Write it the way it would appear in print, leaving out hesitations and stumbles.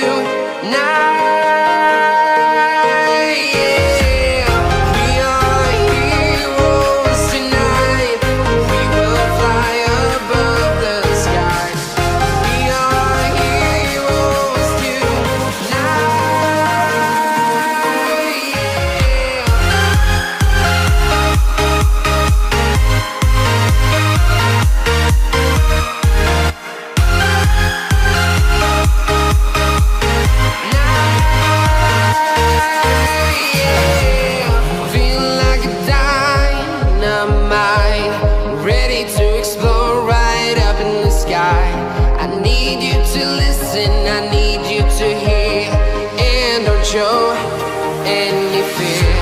tonight. Yeah, we are heroes tonight. We will fly above the sky. We are heroes tonight. Feeling like a dynamite, ready to explode right up in the sky. I need you to listen, I need you to hear, and don't show any fear.